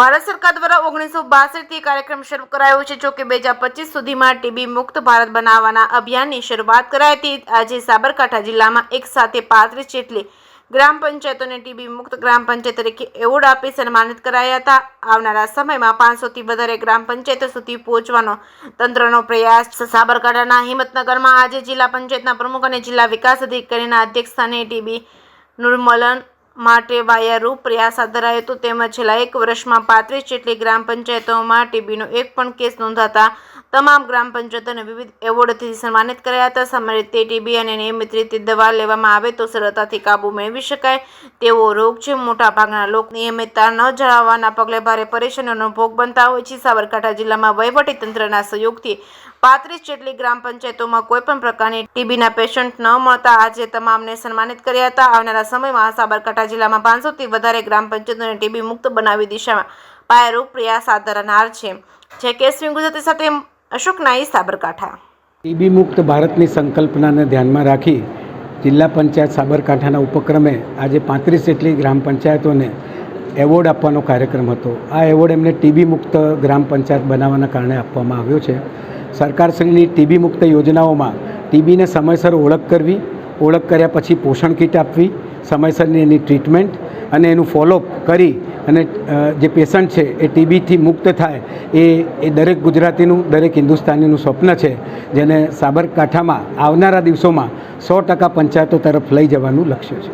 ભારત સરકાર દ્વારા 1962થી કાર્યક્રમ શરૂ કરાયો છે। જો કે 2025 સુધીમાં ટીબી મુક્ત ભારત બનાવવાના અભિયાનની શરૂઆત કરાઈ હતી। આજે સાબરકાંઠા જિલ્લામાં એક સાથે 35 જેટલી ગ્રામ પંચાયતોને ટીબી મુક્ત ગ્રામ પંચાયત તરીકે એવોર્ડ આપી સન્માનિત કરાયા હતા। આવનારા સમયમાં 500થી વધારે ગ્રામ પંચાયતો સુધી પહોંચવાનો તંત્રનો પ્રયાસ છે। સાબરકાંઠાના હિંમતનગરમાં આજે જિલ્લા પંચાયતના પ્રમુખ અને જિલ્લા વિકાસ અધિકારીના અધ્યક્ષસ્થાને ટીબી નિર્મૂલન માટે વાયારૂપ પ્રયાસ હાથ ધરાયો હતો। તેમજ છેલ્લા એક વર્ષમાં 35 જેટલી ગ્રામ પંચાયતોમાં ટીબીનો એક પણ કેસ નોંધાતા તમામ ગ્રામ પંચાયતોને વિવિધ એવોર્ડથી સન્માનિત કરાયા હતા। સામાન્ય રીતે ટીબી અને નિયમિત રીતે દવા લેવામાં આવે તો સરળતાથી કાબૂ મેળવી શકાય તેવો રોગ છે। મોટાભાગના લોકો નિયમિતતા ન જાળવવાના પગલે ભારે પરેશાનીનો ભોગ બનતા હોય છે। સાબરકાંઠા જિલ્લામાં વહીવટીતંત્રના સહયોગથી 35 જેટલી ગ્રામ પંચાયતોમાં કોઈપણ પ્રકારની ટીબીના પેશન્ટ ન મળતા આજે તમામને સન્માનિત કર્યા હતા। આવનારા સમયમાં સાબરકાંઠા જિલ્લામાં 500થી વધારે ગ્રામ પંચાયતોને ટીબી મુક્ત બનાવી દિશામાં પાયારૂપ પ્રયાસ હાથ ધરનાર છે। કેસવી ગુજરાતી સાથે અશોક નાઈ, સાબરકાંઠા। ટીબી મુક્ત ભારતની સંકલ્પનાને ધ્યાનમાં રાખી જિલ્લા પંચાયત સાબરકાંઠાના ઉપક્રમે આજે 35 જેટલી ગ્રામ પંચાયતોને એવોર્ડ આપવાનો કાર્યક્રમ હતો। આ એવોર્ડ એમને ટીબી મુક્ત ગ્રામ પંચાયત બનાવવાના કારણે આપવામાં આવ્યો છે। સરકારશ્રીની ટીબી મુક્ત યોજનાઓમાં ટીબીને સમયસર ઓળખ કરવી, ઓળખ કર્યા પછી પોષણ કીટ આપવી, સમયસરની એની ટ્રીટમેન્ટ અને એનું ફોલોઅપ કરી અને જે પેશન્ટ છે એ ટીબીથી મુક્ત થાય એ દરેક ગુજરાતીનું, દરેક હિન્દુસ્તાનીનું સ્વપ્ન છે, જેને સાબરકાંઠામાં આવનારા દિવસોમાં 100% પંચાયતો તરફ લઈ જવાનું લક્ષ્ય છે।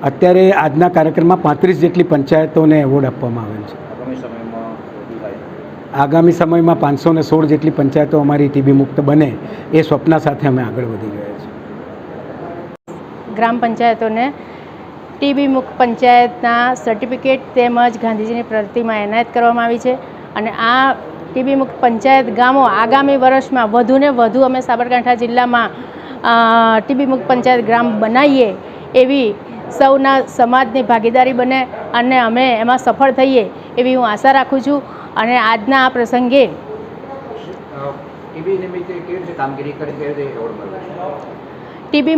અત્યારે આજના કાર્યક્રમમાં 35 જેટલી પંચાયતોને એવોર્ડ આપવામાં આવેલ છે। આગામી સમયમાં 516 જેટલી પંચાયતો અમારી ટીબી મુક્ત બને એ સ્વપ્ન સાથે અમે આગળ વધી ગયા છીએ। ગ્રામ પંચાયતોને ટીબી મુક્ત પંચાયતના સર્ટિફિકેટ તેમજ ગાંધીજીની પ્રતિમા એનાયત કરવામાં આવી છે અને આ ટીબી મુક્ત પંચાયત ગામો આગામી વર્ષમાં વધુને વધુ અમે સાબરકાંઠા જિલ્લામાં ટીબી મુક્ત પંચાયત ગ્રામ બનાવીએ એવી સૌના સમાજની ભાગીદારી બને અને અમે એમાં સફળ થઈએ એવી હું આશા રાખું છું। અને આજના આ પ્રસંગે ટીબી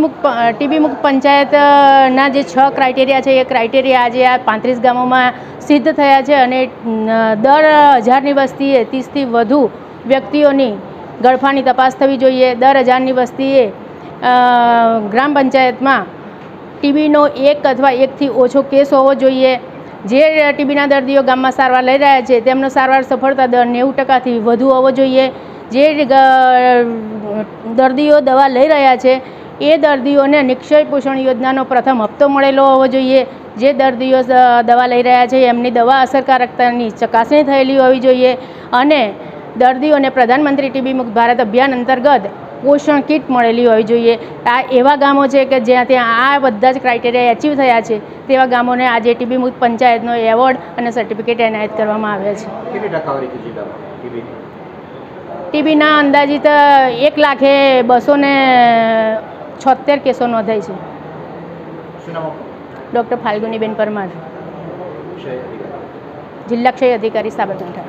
મુક્ત પંચાયતના જે 6 ક્રાઇટેરિયા છે એ ક્રાઇટેરિયા આજે આ 35 ગામોમાં સિદ્ધ થયા છે અને દર 1000ની વસ્તીએ 30થી વધુ વ્યક્તિઓની ગળફાની તપાસ થવી જોઈએ। દર 1000ની વસ્તીએ ગ્રામ પંચાયતમાં ટીબીનો 1 અથવા 1થી ઓછો કેસ હોવો જોઈએ। જે ટીબીના દર્દીઓ ગામમાં સારવાર લઈ રહ્યા છે તેમનો સારવાર સફળતા દર 90%થી વધુ હોવો જોઈએ। જે દર્દીઓ દવા લઈ રહ્યા છે એ દર્દીઓને નિક્ષય પોષણ યોજનાનો પ્રથમ હપ્તો મળેલો હોવો જોઈએ। જે દર્દીઓ દવા લઈ રહ્યા છે એમની દવા અસરકારકતાની ચકાસણી થયેલી હોવી જોઈએ અને દર્દીઓને પ્રધાનમંત્રી ટીબી મુક્ત ભારત અભિયાન અંતર્ગત પોષણ કીટ મળેલી હોવી જોઈએ। આ એવા ગામો છે કે જ્યાં ત્યાં આ બધા જ ક્રાઇટેરિયા એચીવ થયા છે તેવા ગામોને આજે ટીબી મુક્ત પંચાયતનો એવોર્ડ અને સર્ટિફિકેટ એનાયત કરવામાં આવ્યા છે। ટીબીના અંદાજિત 1,02,76 કેસો નોંધાય છે। ડૉક્ટર ફાલ્ગુનીબેન પરમાર, જિલ્લા ક્ષય અધિકારી, સાબરકાંઠા।